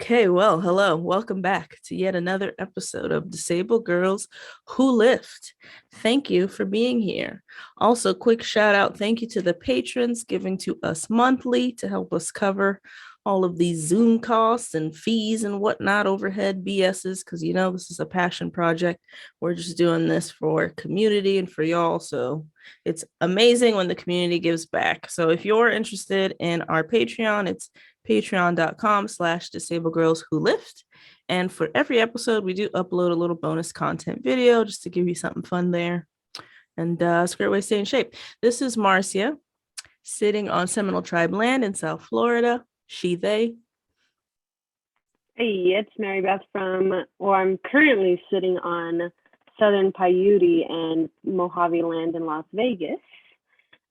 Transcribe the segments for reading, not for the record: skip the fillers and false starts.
Okay, well, hello. Welcome back to yet another episode of Disabled Girls Who Lift. Thank you for being here. Also, quick shout out thank you to the patrons giving to us monthly to help us cover all of these Zoom costs and fees and whatnot, overhead BSs, because this is a passion project. We're just doing this for community and for y'all. So it's amazing when the community gives back. So if you're interested in our Patreon, it's patreon.com/disabled girls who lift. And for every episode, we do upload a little bonus content video just to give you something fun there. And it's a great way to stay in shape. This is Marcia sitting on Seminole Tribe land in South Florida. She, they. Hey, it's Mary Beth I'm currently sitting on Southern Paiute and Mojave land in Las Vegas.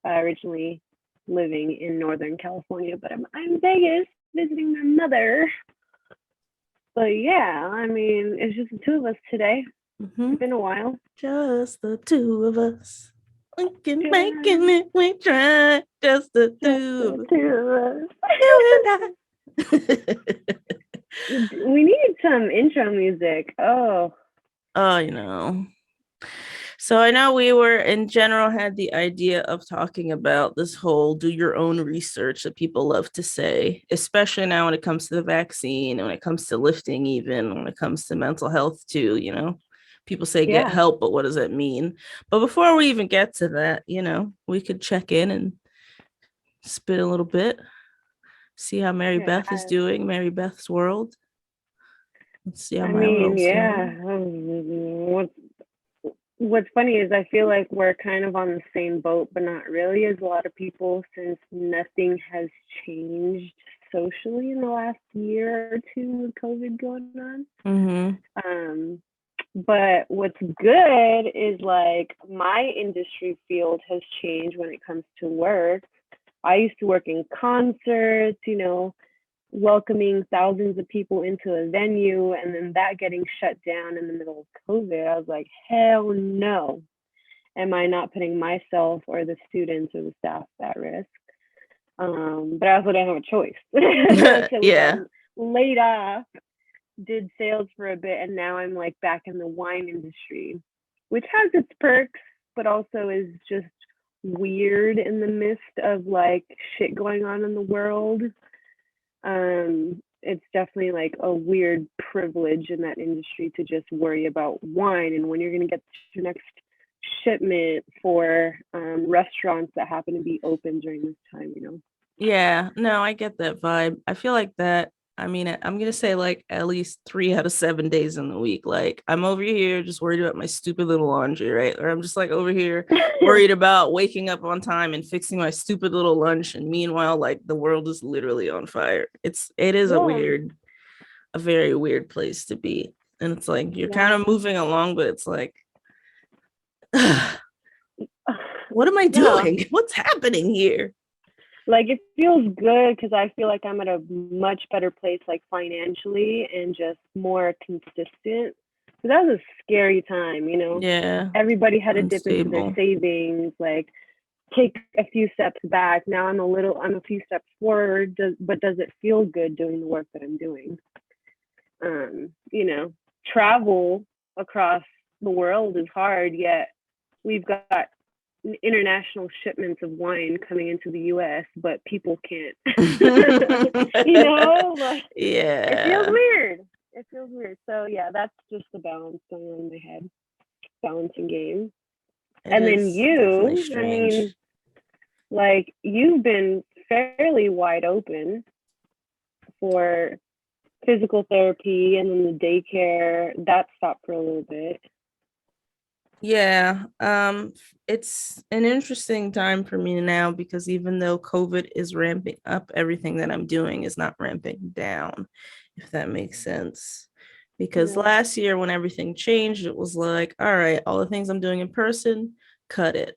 Originally living in Northern California, but I'm in Vegas visiting my mother. But yeah, it's just the two of us today. It's been a while. Just the two of us. We can making it, we try. Just the two of us. We need some intro music. Oh, So I know we were in general had the idea of talking about this whole do your own research that people love to say, especially now when it comes to the vaccine, when it comes to lifting, even when it comes to mental health too, people say get help, but what does that mean? But before we even get to that, we could check in and spit a little bit, see how Mary Beth is doing, Mary Beth's world. Let's see how my world's doing. What's funny is I feel like we're kind of on the same boat, but not really as a lot of people, since nothing has changed socially in the last year or two with COVID going on. But what's good is like my industry field has changed when it comes to work. I used to work in concerts, welcoming thousands of people into a venue, and then that getting shut down in the middle of COVID. I was like, hell no. Am I not putting myself or the students or the staff at risk? But I also didn't have a choice. So laid off, did sales for a bit, and now I'm like back in the wine industry, which has its perks, but also is just weird in the midst of like shit going on in the world. It's definitely like a weird privilege in that industry to just worry about wine and when you're going to get your next shipment for restaurants that happen to be open during this time, Yeah, no, I get that vibe. I feel like that. I'm going to say like at least 3 out of 7 days in the week. Like I'm over here just worried about my stupid little laundry, right? Or I'm just like over here worried about waking up on time and fixing my stupid little lunch. And meanwhile, like the world is literally on fire. It is a very weird place to be. And it's like, you're kind of moving along, but it's like, what am I doing? What's happening here? Like it feels good because I feel like I'm at a much better place, like financially and just more consistent. So that was a scary time, Yeah. Everybody had to dip into their savings, like take a few steps back. Now I'm a few steps forward, but does it feel good doing the work that I'm doing? Travel across the world is hard, yet we've got international shipments of wine coming into the US, but people can't. It feels weird. So yeah, that's just the balance going on in my head. Balancing game. And then you, like you've been fairly wide open for physical therapy, and then the daycare that stopped for a little bit. Yeah, it's an interesting time for me now because even though COVID is ramping up, everything that I'm doing is not ramping down, if that makes sense. Because last year when everything changed, it was like, all right, all the things I'm doing in person, cut it.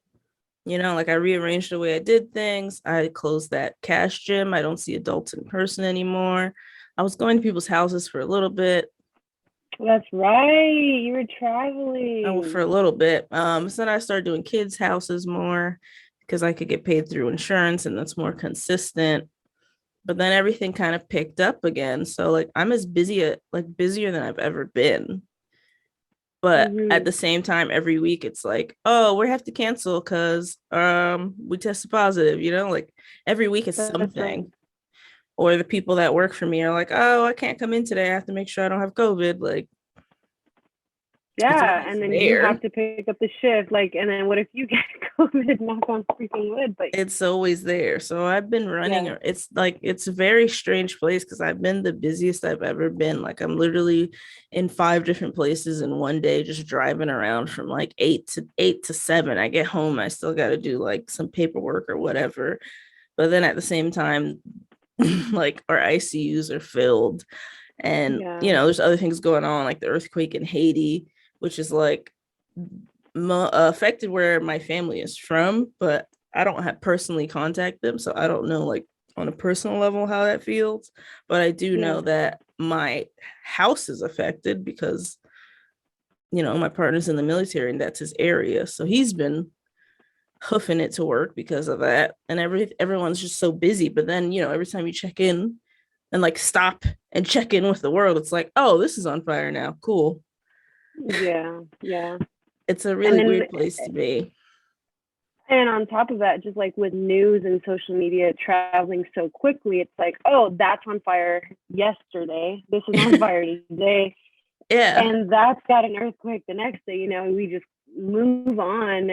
Like I rearranged the way I did things. I closed that cash gym. I don't see adults in person anymore. I was going to people's houses for a little bit. That's right. You were traveling. For a little bit. So then I started doing kids' houses more because I could get paid through insurance and that's more consistent. but then everything kind of picked up again. So like I'm as busy like busier than I've ever been. But at Mm-hmm. the same time, every week it's like, oh, we have to cancel because we tested positive, like every week it's That's right. something. Or the people that work for me are like, oh, I can't come in today. I have to make sure I don't have COVID. Like it's Yeah, always and then you there. have to pick up the shift, like, and then what if you get COVID? Knock on freaking wood, but It's always there. So I've been running. yeah, It's like it's a very strange place because I've been the busiest I've ever been. Like I'm literally in 5 different places in one day, just driving around from like 8 to 7. I get home, I still got to do like some paperwork or whatever. But then at the same time, like our ICUs are filled, and yeah, there's other things going on, like the earthquake in Haiti, which is like affected where my family is from, but I don't have personally contact them, so I don't know like on a personal level how that feels. But I do know yeah, that my house is affected because my partner's in the military and that's his area, so he's been hoofing it to work because of that, and everyone's just so busy. But then every time you check in and like stop and check in with the world, it's like, oh, this is on fire now, cool. yeah, yeah. It's a And really then, weird place to be. and on top of that, just like with news and social media traveling so quickly, it's like, oh, that's on fire yesterday. This is on fire today. Yeah, And that's got an earthquake the next day. We just move on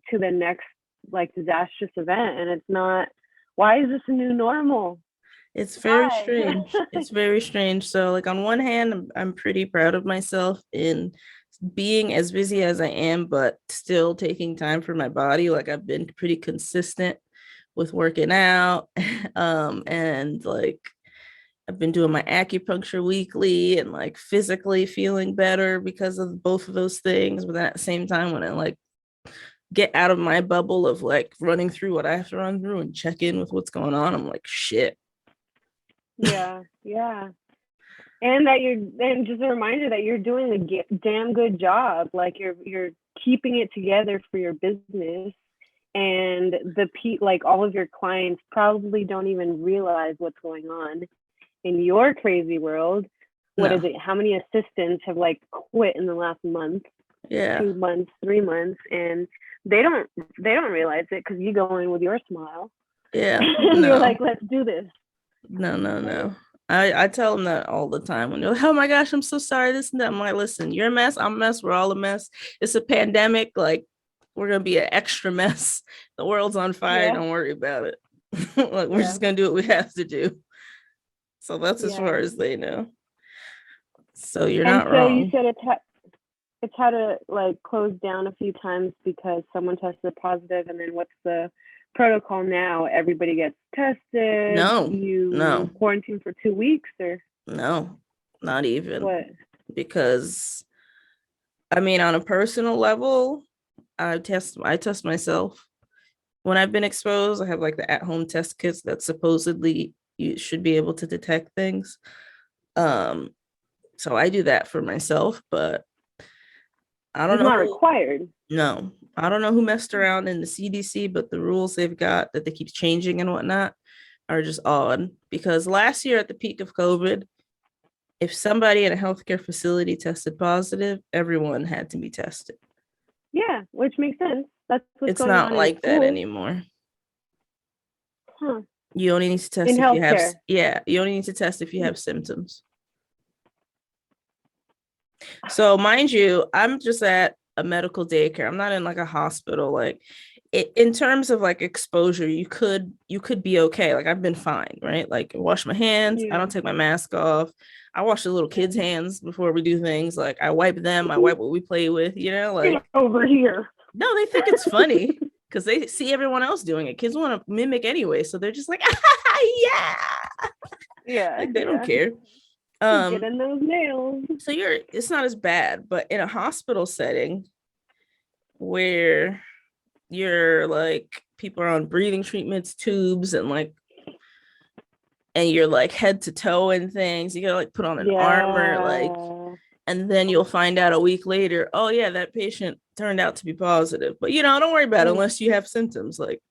to the next like disastrous event. And it's not, why is this a new normal? it's very Why? strange. It's very strange. So like on one hand, I'm pretty proud of myself in being as busy as I am, but still taking time for my body. Like I've been pretty consistent with working out. And like I've been doing my acupuncture weekly and like physically feeling better because of both of those things. But then at the same time, when I like get out of my bubble of like running through what I have to run through and check in with what's going on, I'm like, shit. Yeah, yeah. And just a reminder that you're doing a damn good job. Like you're keeping it together for your business, and like all of your clients probably don't even realize what's going on in your crazy world. What is No. it? How many assistants have like quit in the last month, Yeah. 2 months, 3 months, and they don't they don't realize it because you go in with your smile Yeah. and you're No. like, let's do this, No, no, right? no. I tell them that all the time when they're like, oh my gosh, I'm so sorry, this and that. I'm like, listen, you're a mess, I'm a mess, we're all a mess. It's a pandemic, like we're gonna be an extra mess. The world's on fire, Yeah, don't worry about it. Like we're yeah, just gonna do what we have to do. So that's as far yeah. as they know. So you're And not so you wrong. said it's had to like close down a few times because someone tested positive, and then what's the protocol now? Everybody gets tested. No, You no, quarantine for 2 weeks, or no, not even. what? Because I mean, on a personal level, I test myself. When I've been exposed, I have like the at-home test kits that supposedly you should be able to detect things. Um, so I do that for myself, but I don't It's know not who, required. no, I don't know who messed around in the CDC, but the rules they've got that they keep changing and whatnot are just odd. Because last year at the peak of COVID, if somebody in a healthcare facility tested positive, everyone had to be tested. Yeah, which makes sense. That's what's It's going not on in like that schools. anymore. Huh. You only need to test In if you have, healthcare. yeah, you only need to test if you have symptoms. So, mind you, I'm just at a medical daycare. I'm not in like a hospital. Like, in terms of like exposure, you could be okay. Like, I've been fine, right? Like, I wash my hands. I Yeah. don't take my mask off. I wash the little Yeah. kids' hands before we do things. Like, I wipe them. I wipe what we play with. Like Get over here. no, they think it's funny because they see everyone else doing it. Kids want to mimic anyway, so they're just like, yeah, Yeah, like they don't yeah. care. Get in those nails. So it's not as bad, but in a hospital setting where you're like people are on breathing treatments, tubes, and you're like head to toe and things, you gotta like put on an armor, like Yeah. And then you'll find out a week later, oh yeah, that patient turned out to be positive. But don't worry about it Mm. unless you have symptoms. Like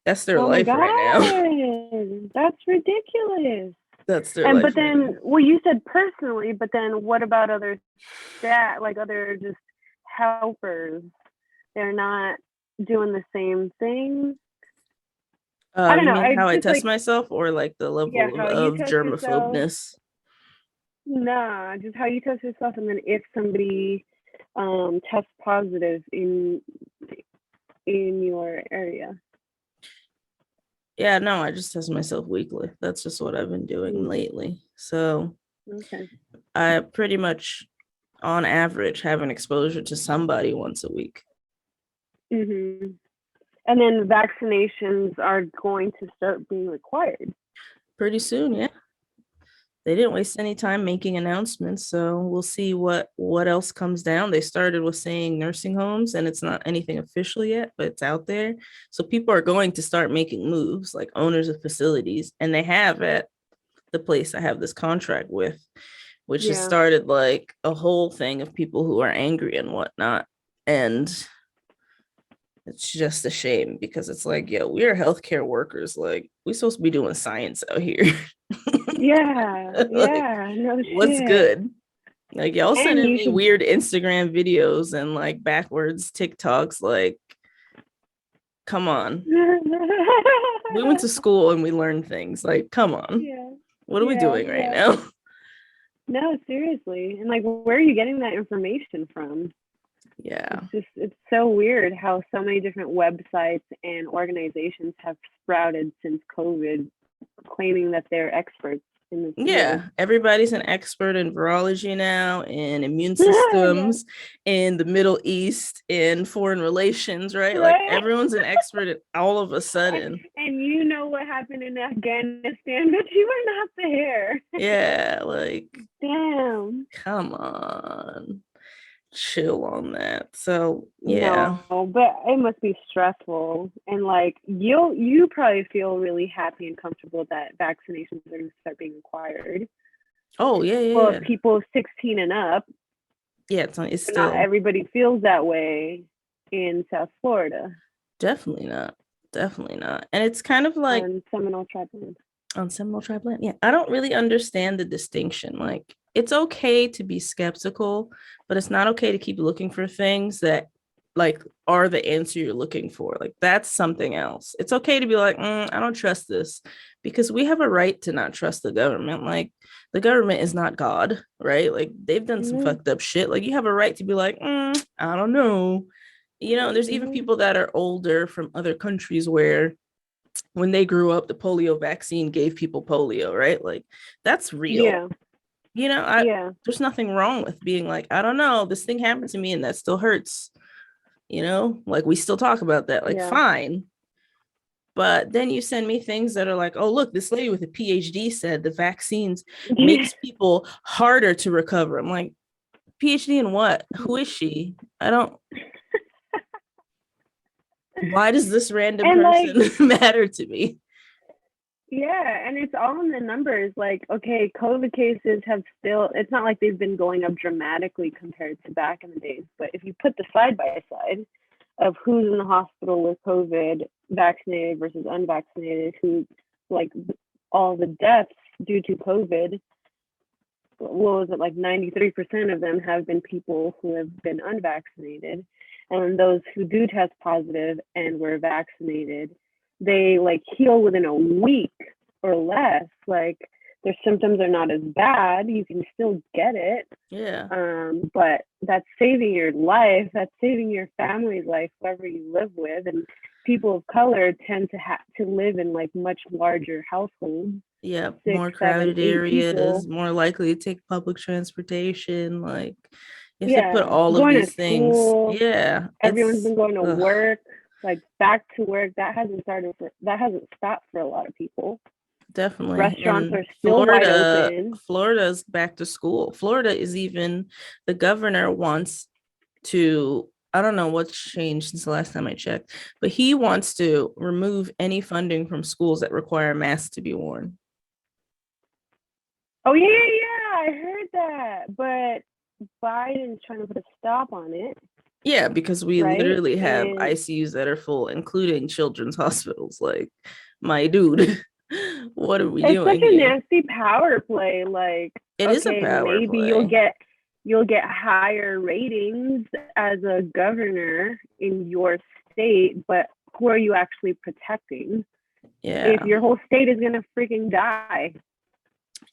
that's their Oh my life right now. God, that's ridiculous. That's their And life but right now. then, well, you said personally, but then what about other like other just helpers? They're not doing the same thing. I don't You know. mean how It's I just test like, myself or like the yeah, level how you of test yourself. germaphobeness? Nah, just how you test yourself, and then if somebody tests positive in your area. Yeah, no, I just test myself weekly. That's just what I've been doing Mm, lately. So okay. I pretty much, on average, have an exposure to somebody once a week. Mm-hmm. And then vaccinations are going to start being required. Pretty soon, yeah. They didn't waste any time making announcements, so we'll see what else comes down. They started with saying nursing homes, and it's not anything official yet, but it's out there. So people are going to start making moves, like owners of facilities, and they have at the place I have this contract with, which has Yeah. started like a whole thing of people who are angry and whatnot. And it's just a shame because it's like, yo, we are healthcare workers. Like, we're supposed to be doing science out here. Yeah. Like, Yeah. No what's shit. good? Like, y'all And sending you me should. weird Instagram videos and like backwards TikToks. Like, come on. We went to school and we learned things. Like, come on. Yeah. What are we Yeah. doing right Yeah. now? No, seriously. And like, where are you getting that information from? Yeah. It's so weird how so many different websites and organizations have sprouted since COVID, claiming that they're experts in this field. Yeah, everybody's an expert in virology now, in immune Yeah. systems, in the Middle East, in foreign relations, right? Like Right. everyone's an expert at all of a sudden. And you know what happened in Afghanistan, but you were not there. Yeah, like Damn. come on, chill on that. So yeah. No, but it must be stressful. And like you probably feel really happy and comfortable that vaccinations are going to start being required Oh yeah, yeah, for yeah. people 16 and up. Yeah, it's But not still everybody feels that way in South Florida definitely not. Definitely not. And it's kind of like on Seminole Tribe. on Seminole Tribe Land. Yeah, I don't really understand the distinction. Like, it's okay to be skeptical, but it's not okay to keep looking for things that like are the answer you're looking for. Like, that's something else. It's okay to be like, I don't trust this, because we have a right to not trust the government. Like, the government is not God, right? Like, they've done some Mm-hmm. fucked up shit. Like, you have a right to be like, I don't know. There's even Mm-hmm. people that are older from other countries where when they grew up, the polio vaccine gave people polio, right? Like, that's real. Yeah. I Yeah. there's nothing wrong with being like, I don't know, this thing happened to me and that still hurts. Like we still talk about that. Like, Yeah. fine. But then you send me things that are like, oh, look, this lady with a PhD said the vaccines makes people harder to recover. I'm like, PhD in what? Who is she? I don't. Why does this random And like, person matter to me? yeah, and it's all in the numbers. Like, okay, COVID cases have still, it's not like they've been going up dramatically compared to back in the days. But if you put the side by side of who's in the hospital with COVID, vaccinated versus unvaccinated, who, like, all the deaths due to COVID, what was it, like 93% of them have been people who have been unvaccinated. And those who do test positive and were vaccinated, they like heal within a week or less. Like their symptoms are not as bad. You can still get it. Yeah. But that's saving your life. That's saving your family's life, whoever you live with. And people of color tend to have to live in like much larger households. Yeah, 6, more 7, crowded 8 areas, people. more likely to take public transportation. Like, you have to put Yeah, all of going to these things. school. Yeah, Everyone's it's been going to ugh, work, like back to work. That hasn't stopped for a lot of people. definitely. Restaurants And are still wide open. Florida's back to school. Florida is even the governor wants to. I don't know what's changed since the last time I checked, but he wants to remove any funding from schools that require masks to be worn. Oh yeah, yeah, I heard that. But Biden's trying to put a stop on it, Yeah, because we right? literally have And ICUs that are full, including children's hospitals. Like, my dude, what are we it's such doing a here? nasty power play. Like, It is a okay, power maybe play. you'll get higher ratings as a governor in your state, but who are you actually protecting if Yeah. your whole state is gonna freaking die?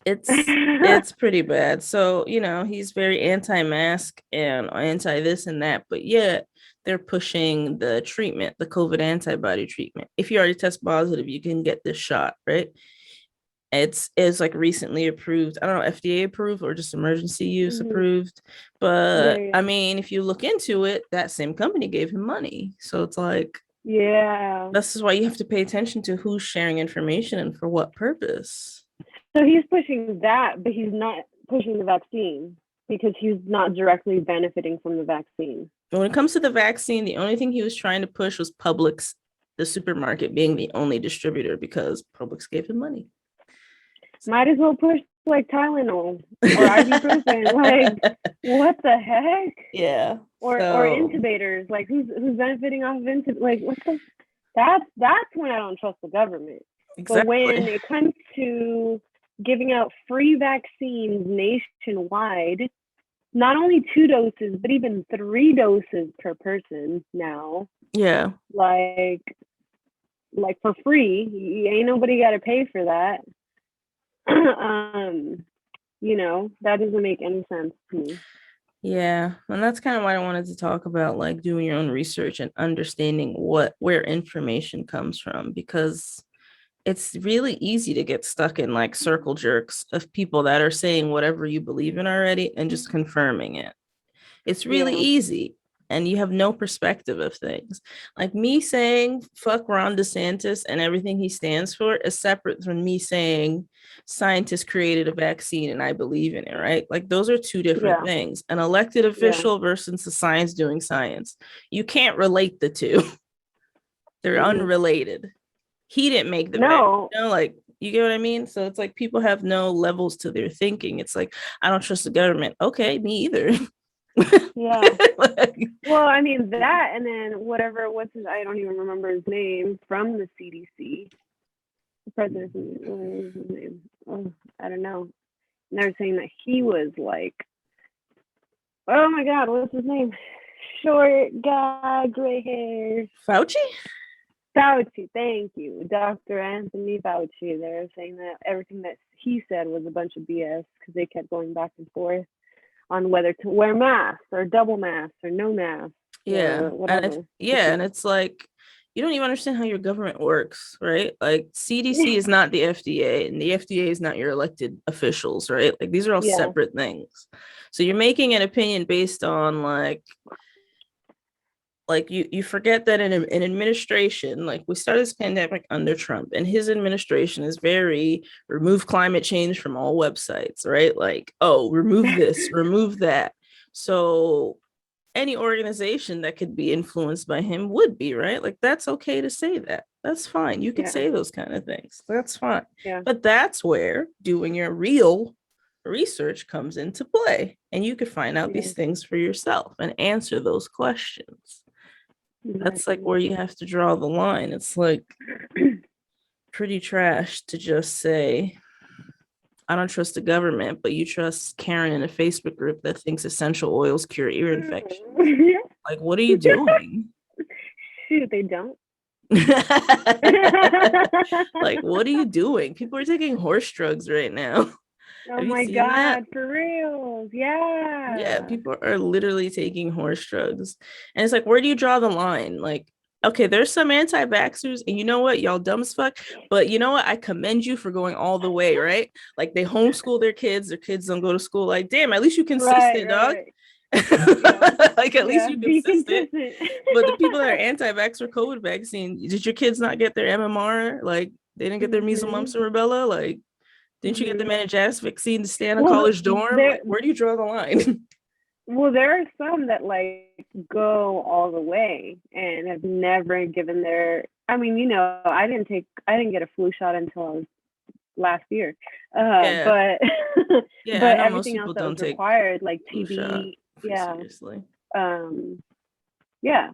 It's pretty bad. So, he's very anti-mask and anti this and that, but yet they're pushing the treatment, the COVID antibody treatment. If you already test positive, you can get this shot, right? It's like recently approved. I don't know, FDA approved or just emergency use Mhm. approved. Yeah, But I yeah, mean, if you look into it, that same company gave him money. So it's like yeah. this is why you have to pay attention to who's sharing information and for what purpose. So he's pushing that, but he's not pushing the vaccine because he's not directly benefiting from the vaccine. When it comes to the vaccine, the only thing he was trying to push was Publix, the supermarket being the only distributor because Publix gave him money. Might as well push like Tylenol or ibuprofen. Like, what the heck? Yeah. Or So intubators. Like, who's benefiting off of intubate? Like, what the? That's when I don't trust the government. But when exactly. it comes to giving out free vaccines nationwide, not only 2 doses, but even 3 doses per person now, Yeah. like for free. Ain't nobody got to pay for that. um, that doesn't make any sense to me. Yeah. And that's kind of why I wanted to talk about like doing your own research and understanding where information comes from because it's really easy to get stuck in like circle jerks of people that are saying whatever you believe in already and just confirming it. It's really Yeah. easy. And you have no perspective of things. Like me saying fuck Ron DeSantis and everything he stands for is separate from me saying scientists created a vaccine and I believe in it, right? Like those are two different Yeah. things. An elected Yeah. official versus the science doing science. You can't relate the two. They're Mm-hmm. unrelated. He didn't make the vaccine, No. like you get what I mean? So it's like people have no levels to their thinking. It's like, I don't trust the government. Okay, me either. Yeah. Like, Well, I mean that, and then what's his? I don't even remember his name from the CDC. The president. What was his name? Oh, I don't know. And they were saying that he was like, oh my God, what's his name? Short guy, gray hair. Fauci? Fauci, thank you. Dr. Anthony Fauci. They're saying that everything that he said was a bunch of BS because they kept going back and forth on whether to wear masks or double masks or no masks Yeah. or whatever. And it's like you don't even understand how your government works, right? Like CDC Yeah. is not the FDA and the FDA is not your elected officials, right? Like these are all Yeah. separate things. So you're making an opinion based on like you forget that in administration, like we started this pandemic under Trump and his administration is very remove climate change from all websites, right? Like, oh, remove this, remove that. So any organization that could be influenced by him would be, right? Like that's okay to say that. That's fine. You could Yeah. say those kind of things. That's fine. Yeah. But that's where doing your real research comes into play. And you could find out Yeah. these things for yourself and answer those questions. That's like Exactly. where you have to draw the line. It's like pretty trash to just say, I don't trust the government, but you trust Karen in a Facebook group that thinks essential oils cure ear infections. Like, what are you doing? Shoot, they don't. Like, what are you doing? People are taking horse drugs right now. Oh Have you my seen that? God, for real. Yeah, Yeah. people are literally taking horse drugs. And it's like, where do you draw the line? Like, okay, there's some anti-vaxxers, and you know what? Y'all dumb as fuck. But you know what? I commend you for going all the way, right? Like they homeschool their kids don't go to school. Like, damn, at least you Right, consistent, right, dog. right. Yeah. Like at least Yeah. you Be consistent. consistent. But the people that are anti-vax or COVID vaccine, did your kids not get their MMR? Like they didn't get their measles, Mm-hmm. mumps, and rubella? Like, didn't you get the Mm-hmm. meningitis vaccine to stay in a Well, college dorm? there Like, where do you draw the line? there are some that like go all the way and have never given their I mean, I didn't get a flu shot until I was last year. Yeah. But Yeah, I but know most everything else people that don't was take required, like flu shot TB, for yeah, seriously. um, yeah,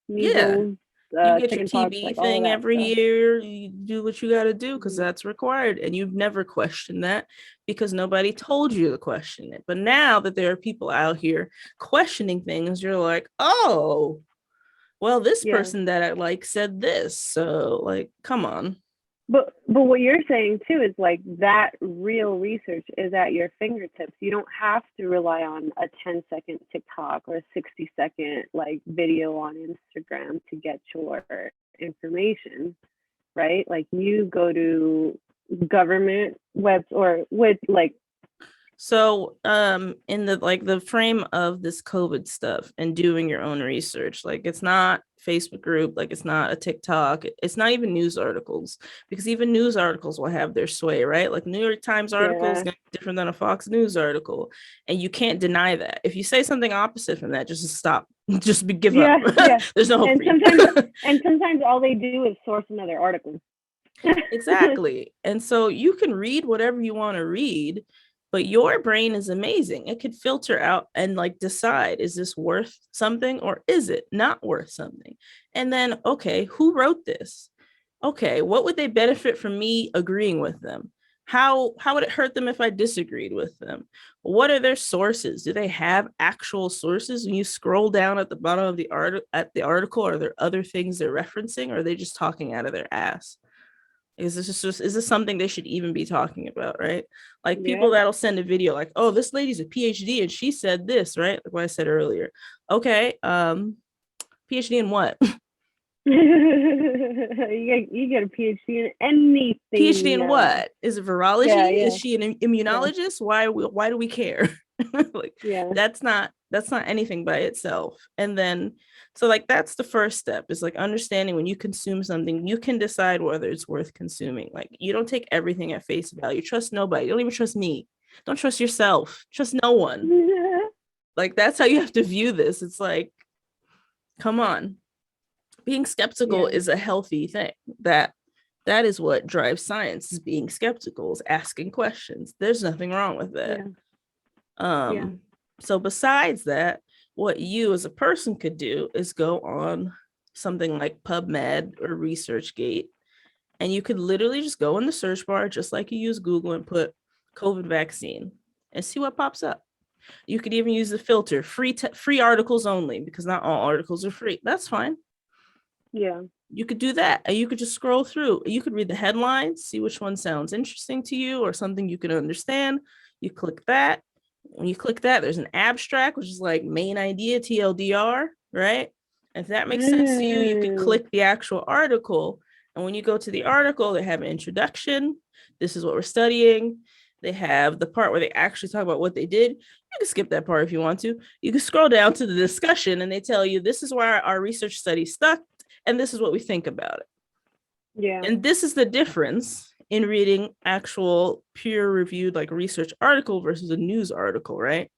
Yeah. measles, You get your chickenpox, TB like all of thing that every stuff. year. You do what you got to do because Mhm. that's required. And you've never questioned that because nobody told you to question it. But now that there are people out here questioning things, you're like, oh, well, this Yeah. person that I like said this. So, like, come on. But what you're saying too is like that real research is at your fingertips. You don't have to rely on a 10-second TikTok or a 60-second like video on Instagram to get your information, right? Like you go to government webs or with like So, in the frame of this COVID stuff and doing your own research, like it's not Facebook group, like it's not a TikTok, it's not even news articles, because even news articles will have their sway, right? Like New York Times article is yeah gonna be different than a Fox News article, and you can't deny that. If you say something opposite from that, just stop, give up. yeah yeah There's no hope and for you. sometimes all they do is source another article. Exactly. And so you can read whatever you want to read, but your brain is amazing. It could filter out and like decide, is this worth something or is it not worth something? And then, okay, who wrote this? Okay, what would they benefit from me agreeing with them? How would it hurt them if I disagreed with them? What are their sources? Do they have actual sources? When you scroll down at the bottom of the article, are there other things they're referencing, or are they just talking out of their ass? Is this something they should even be talking about, right? Like people Yeah. that'll send a video like, oh, this lady's a PhD and she said this, right? Like what I said earlier. Okay, PhD in what? You get a PhD in PhD anything in now. what? Is it Yeah, virology? Is yeah, she an yeah, immunologist? Why do we care? Like yeah, that's not anything by itself. And then so like that's the first step is like understanding when you consume something, you can decide whether it's worth consuming. Like you don't take everything at face value. Trust nobody. You don't even trust me. Don't trust yourself. Trust no one. Like that's how you have to view this. It's like, come on. Being skeptical yeah, is a healthy thing. That is what drives science, is being skeptical, is asking questions. There's nothing wrong with that. yeah, yeah. um so besides that, what you as a person could do is go on something like PubMed or ResearchGate, and you could literally just go in the search bar just like you use Google and put COVID vaccine and see what pops up. You could even use the filter free articles only, because not all articles are free. That's fine. Yeah. You could do that, and you could just scroll through. You could read the headlines, see which one sounds interesting to you or something you can understand. You click that. When you click that, there's an abstract, which is like main idea, TLDR, right? And if that makes sense to you, you could Mm. click the actual article. And when you go to the article, they have an introduction. This is what we're studying. They have the part where they actually talk about what they did. You can skip that part if you want to. You can scroll down to the discussion, and they tell you this is where our research study stuck, and this is what we think about it. Yeah. And this is the difference in reading actual peer reviewed like research article versus a news article, right?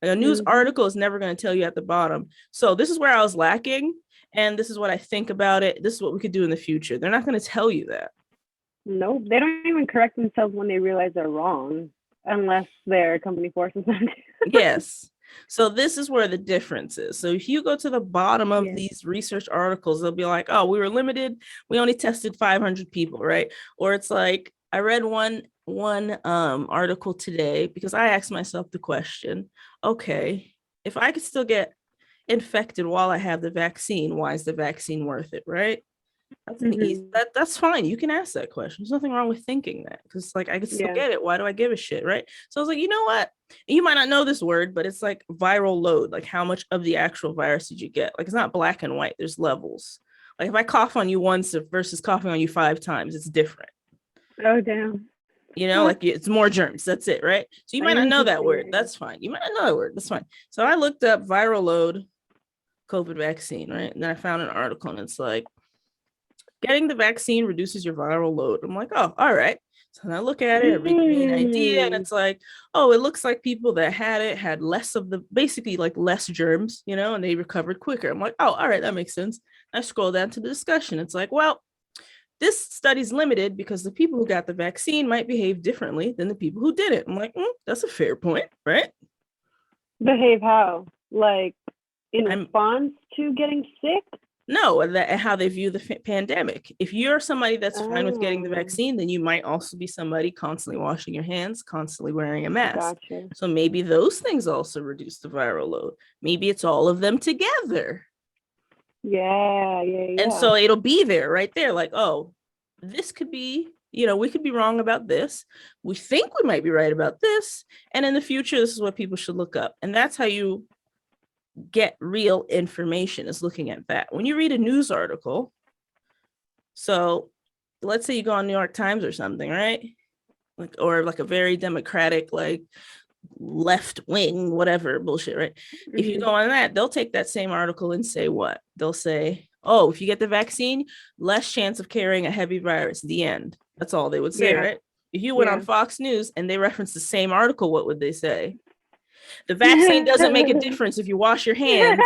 Like a news Mhm. article is never going to tell you at the bottom, so this is where I was lacking and this is what I think about it, this is what we could do in the future. They're not going to tell you that. Nope. They don't even correct themselves when they realize they're wrong, unless their company forces them to. Yes. So this is where the difference is. So if you go to the bottom of Yeah. these research articles, they'll be like, oh, we were limited. We only tested 500 people, right? Or it's like, I read one article today because I asked myself the question, okay, if I could still get infected while I have the vaccine, why is the vaccine worth it, right? That's an easy Mhm. that's fine. You can ask that question. There's nothing wrong with thinking that, because like I could still Yeah. get it. Why do I give a shit? Right. So I was like, you know what? You might not know this word, but it's like viral load. Like how much of the actual virus did you get? Like it's not black and white. There's levels. Like if I cough on you once versus coughing on you 5 times, it's different. Oh damn. Like it's more germs. That's it, right? So you I might not know that interesting. word. That's fine. You might not know that word. That's fine. So I looked up viral load COVID vaccine, right? And then I found an article and it's like, getting the vaccine reduces your viral load. I'm like, oh, all right. So then I look at it, I read the main idea, and Mm. it's like, oh, it looks like people that had it had less of the, basically like less germs, and they recovered quicker. I'm like, oh, all right, that makes sense. I scroll down to the discussion. It's like, well, this study's limited because the people who got the vaccine might behave differently than the people who didn't. I'm like, that's a fair point, right? Behave how? Like in I'm response to getting sick? No, that how they view the pandemic. If you're somebody that's fine with getting the Oh, vaccine, then you might also be somebody constantly washing your hands, constantly wearing a mask. gotcha. So maybe those things also reduce the viral load. Maybe it's all of them together. Yeah, And yeah. so it'll be there right there, like, oh, this could be, we could be wrong about this. We think we might be right about this. And in the future, this is what people should look up. And that's how you get real information, is looking at that. When you read a news article, so let's say you go on New York Times or something, right? Like, or like a very democratic, like left wing, whatever bullshit, right? If you go on that, they'll take that same article and say what? They'll say, oh, if you get the vaccine, less chance of carrying a heavy virus, the end. That's all they would say, Yeah, right? If you went on yeah. Fox News and they reference the same article, what would they say? The vaccine doesn't make a difference if you wash your hands,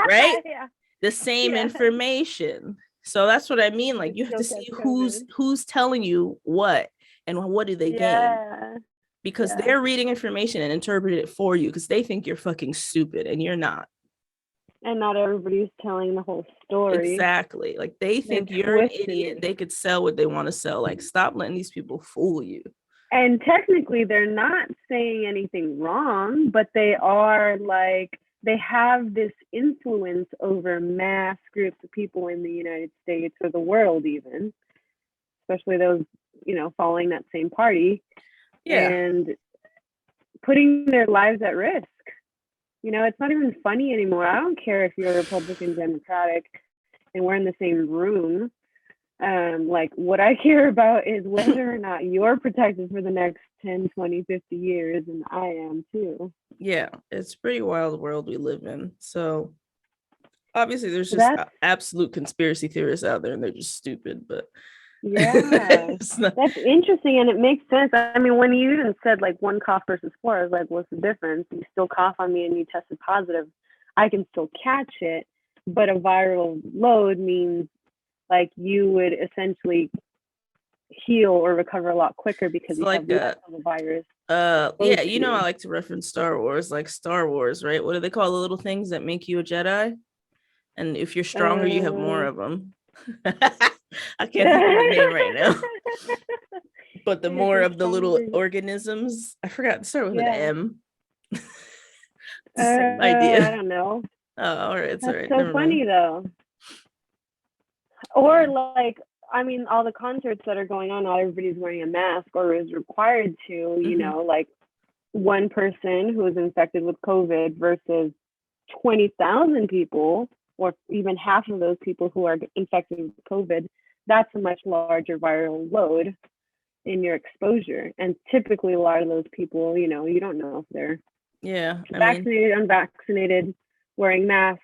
right? Yeah, The same yeah. information. So that's what I mean. Like, It's you have still to catch see COVID. who's telling you what and what do they gain, Yeah, because yeah. they're reading information and interpreting it for you because they think you're fucking stupid and you're not. And not everybody's telling the whole story. Exactly. Like, they They're think you're an twisting idiot. it. They could sell what they want to sell. Like, stop letting these people fool you. And technically, they're not saying anything wrong, but they are like, they have this influence over mass groups of people in the United States or the world, even, especially those, following that same party, Yeah. and putting their lives at risk. It's not even funny anymore. I don't care if you're Republican, Democratic, and we're in the same room. Like, what I care about is whether or not you're protected for the next 10, 20, 50 years, and I am too. Yeah. It's a pretty wild world we live in. So obviously there's So just that's, absolute conspiracy theorists out there and they're just stupid, but yeah, not... that's interesting, and it makes sense. I mean, when you even said like one cough versus four, I was like, what's the difference? You still cough on me and you tested positive. I can still catch it, but a viral load means like you would essentially heal or recover a lot quicker because It's you have like less of the virus. yeah, I You. like to reference Star Wars, like Star Wars, right? What do they call the little things that make you a Jedi? And if you're stronger, you have more of them. I can't think of the name right now. But the And if more you're of the little stronger, organisms, I forgot to start with an yeah. M. It's the same idea. I don't know. Oh, all right, it's all That's right. so Never funny mind. though. Or like, I mean, all the concerts that are going on, not everybody's wearing a mask or is required to. Like one person who is infected with COVID versus 20,000 people, or even half of those people who are infected with COVID. That's a much larger viral load in your exposure. And typically, a lot of those people, you don't know if they're vaccinated, unvaccinated, wearing masks,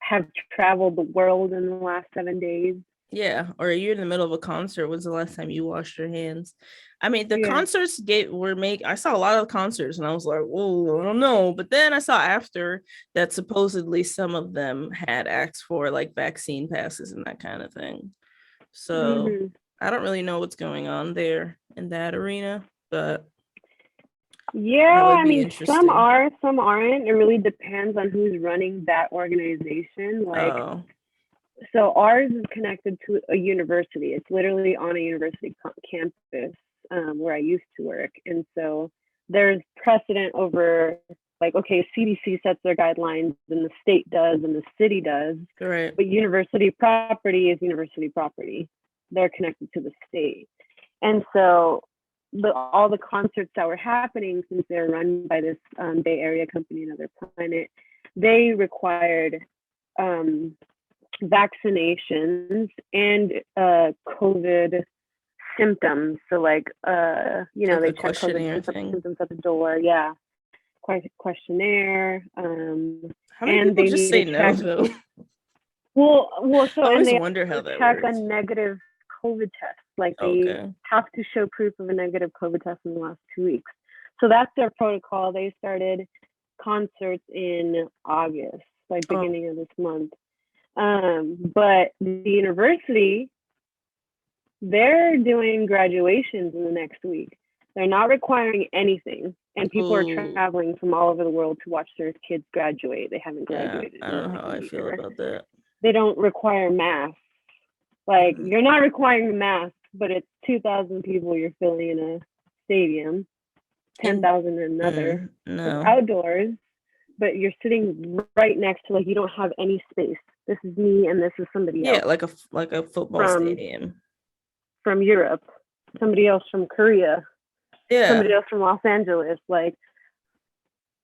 have traveled the world in the last 7 days. Yeah, or you're in the middle of a concert. When's the last time you washed your hands? I mean, the concerts I saw a lot of concerts and I was like, whoa, I don't know. But then I saw after that supposedly some of them had asked for like vaccine passes and that kind of thing. So I don't really know what's going on there in that arena, but yeah, that would I be mean, some interesting. are, some aren't. It really depends on who's running that organization. Like, so ours is connected to a university. It's literally on a university campus where I used to work. And so there's precedent over like, okay, CDC sets their guidelines and the state does and the city does. Right. But university property is university property. They're connected to the state. And so all the concerts that were happening, since they're run by this Bay Area company, Another Planet, they required vaccinations and COVID symptoms. So like they check COVID symptoms at the door. Yeah. Questionnaire. How many and people they just say no though? Well, so I always and they wonder how that check works. a negative COVID test. Like they have to show proof of a negative COVID test in the last 2 weeks. So that's their protocol. They started concerts in August, like beginning of this month. But the university they're doing graduations in the next week. They're not requiring anything, and people are Ooh, traveling from all over the world to watch their kids graduate. They haven't yeah, graduated I in don't know like how a I feel year. about that. They don't require masks. Like, Mm, you're not requiring masks, but it's 2,000 people you're filling in a stadium, And 10,000 in another. It's no, outdoors, but you're sitting right next to, like, you don't have any space. This is me and this is somebody yeah, else like a football from stadium. Europe, somebody else from Korea, Yeah, somebody else from Los Angeles, like,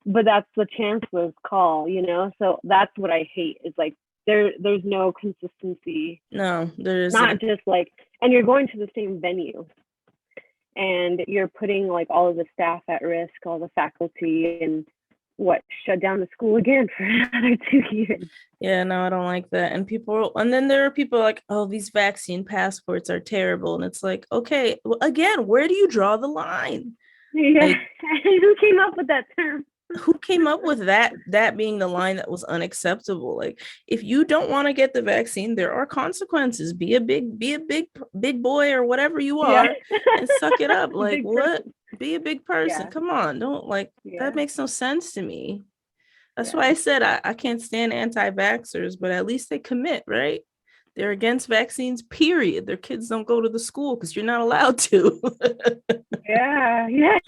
but that's the chancellor's call, you know? So that's what I hate is like there's no consistency. no, there Not isn't. just like, and you're going to the same venue and you're putting like all of the staff at risk, all the faculty, and what, shut down the school again for another 2 years. Yeah, no, I don't like that. And people, and then there are people like, oh, these vaccine passports are terrible. And it's like, okay, well, again, where do you draw the line? Yeah, Like, who came up with that term? who came up with that being the line that was unacceptable? Like, if you don't want to get the vaccine, there are consequences. Be a big boy or whatever you Yeah. are and suck it up. Like, Big what? person. Be a big person. Yeah, Come on. Don't like that yeah, makes no sense to me. That's why yeah. I said I can't stand anti-vaxxers, but at least they commit, right? They're against vaccines, period. Their kids don't go to the school because you're not allowed to. Yeah, yeah.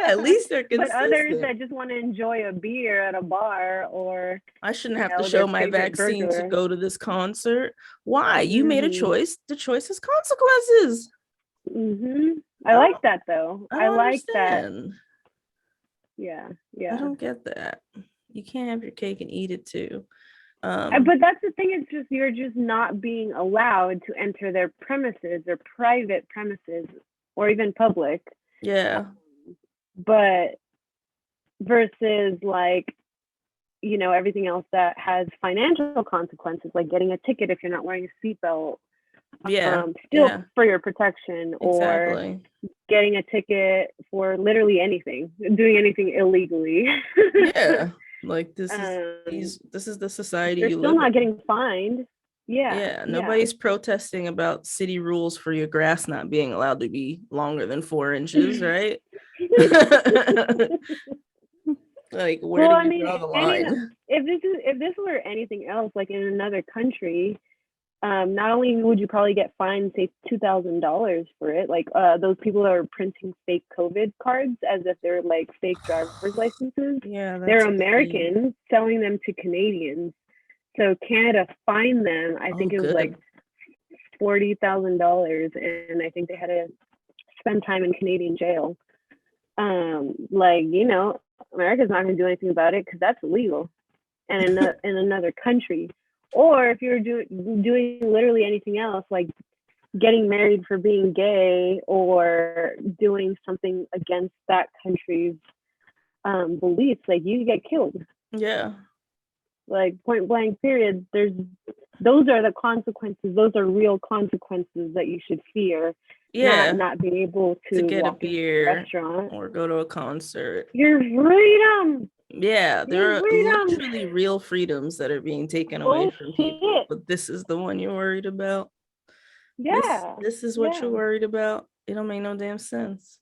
At least they're But others consistent. that just want to enjoy a beer at a bar or, I shouldn't you have to know, show their my favorite vaccine to burger. go to this concert. Why? You made a Mhm. choice. The choice has consequences. Mhm. I I like don't that though. I I don't like that. understand. Yeah, I yeah. don't get that. You can't have your cake and eat it too. But that's the thing, it's just you're just not being allowed to enter their premises, their private premises, or even public. Yeah. But versus like, you know, everything else that has financial consequences, like getting a ticket if you're not wearing a seatbelt, Yeah. still Yeah. for your protection, or Exactly. getting a ticket for literally anything, doing anything illegally. Yeah. Like this is um, this is the society they're you still live not in. getting fined. Yeah, Yeah, yeah. nobody's protesting about city rules for your grass not being allowed to be longer than 4 inches, right? Like, where Well, do I we mean, draw the any line? if this were anything else, like in another country, not only would you probably get fined, say $2,000 for it, like those people that are printing fake COVID cards as if they're like fake driver's licenses, Yeah, they're that's crazy. Americans selling them to Canadians. So Canada fined them. I Oh, think it was like good. $40,000, and I think they had to spend time in Canadian jail. Like, you know, America's not going to do anything about it because that's illegal, and in another country. Or if you're doing literally anything else, like getting married for being gay or doing something against that country's beliefs, like you get killed. Yeah. Like point blank. Period. Those are the consequences. Those are real consequences that you should fear. Yeah. Not being able To to get a walk into a beer restaurant. or go to a concert. Your freedom. Yeah, there Your are freedom. literally real freedoms that are being taken away from people, Bullshit. but this is the one you're worried about. This Yeah. this is what you're Yeah. worried about. It don't make no damn sense.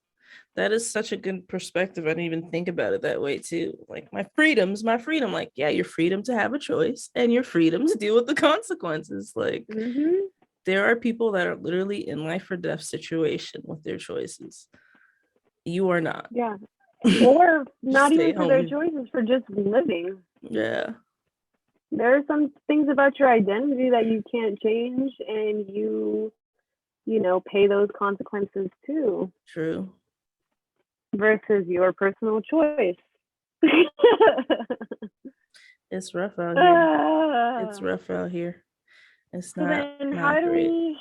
That is such a good perspective. I didn't even think about it that way too. Like my freedom's my freedom. Like, yeah, your freedom to have a choice and your freedom to deal with the consequences. Like Mhm. there are people that are literally in life or death situation with their choices. You are not. Yeah. Or Just not stay even for their home. choices, for just living. Yeah, There are some things about your identity that you can't change, and you know, pay those consequences too, true. versus your personal choice. It's rough out here. It's Ah. rough out here. It's So not then, how not do great. we?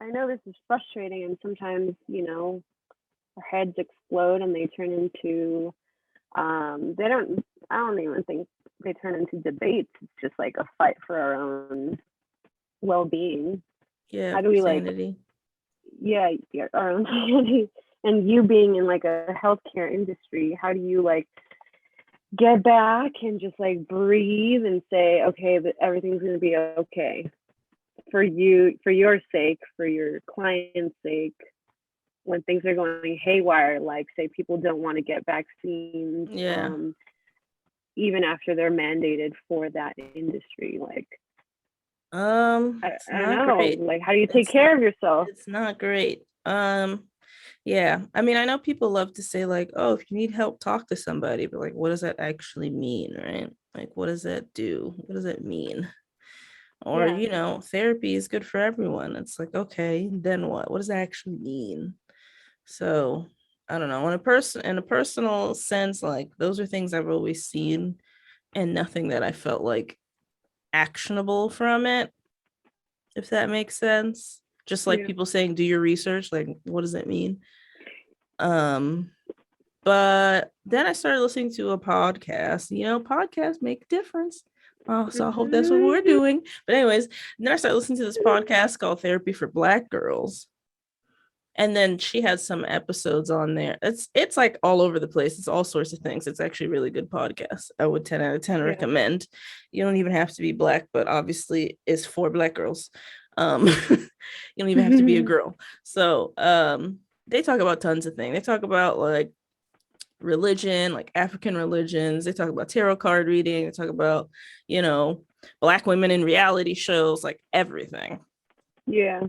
I know this is frustrating, and sometimes, you know, our heads explode and they turn into they don't. I don't even think they turn into debates. It's just like a fight for our own well-being. Yeah, How do for we like, sanity. yeah, our own sanity? And you being in like a healthcare industry, how do you like get back and just like breathe and say, okay, everything's gonna be okay for you, for your sake, for your client's sake, when things are going haywire, like say people don't want to get vaccines, Yeah. even after they're mandated for that industry, like It's I don't not know, great. like how do you take It's care of yourself? it's not great. Yeah. I mean, I know people love to say like, oh, if you need help, talk to somebody, but like, what does that actually mean, right? Like, what does that do? What does it mean? Or, Yeah. therapy is good for everyone. It's like, okay, then what? What does that actually mean? So I don't know. In a personal sense, like those are things I've always seen and nothing that I felt like actionable from it, if that makes sense. Just like Yeah. people saying, do your research, like what does it mean? Um, but then I started listening to a podcast. Podcasts make a difference. So I hope that's what we're Mhm. doing. But anyways, then I started listening to this podcast called Therapy for Black Girls. And then she has some episodes on there. It's like all over the place. It's all sorts of things. It's actually a really good podcast. I would 10 out of 10 Yeah. recommend. You don't even have to be black, but obviously it's for black girls. You don't even have to be a girl. So they talk about tons of things. They talk about like religion, like African religions. They talk about tarot card reading. They talk about, black women in reality shows, like everything. Yeah.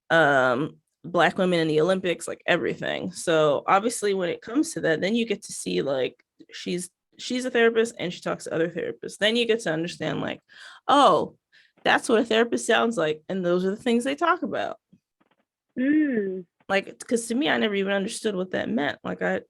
um Black women in the Olympics, like everything. So obviously when it comes to that, then you get to see like she's a therapist and she talks to other therapists. Then you get to understand like, oh, that's what a therapist sounds like, and those are the things they talk about. Mm. Like, because to me, I never even understood what that meant. Like I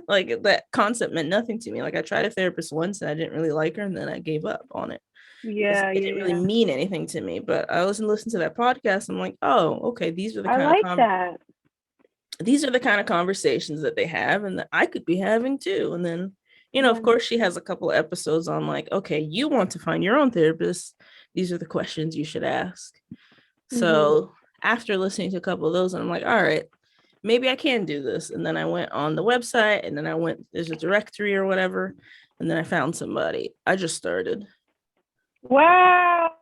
like that concept meant nothing to me. Like I tried a therapist once and I didn't really like her, and then I gave up on it. Yeah, It didn't really yeah. mean anything to me. But I listened to that podcast. I'm like, oh, okay, I like that. these are the kind of conversations that they have and that I could be having too. And then, of Yeah. course, she has a couple of episodes on like, okay, you want to find your own therapist. These are the questions you should ask. So after listening to a couple of those, I'm like, all right, maybe I can do this. And then I went on the website and then there's a directory or whatever. And then I found somebody. I just started. Wow.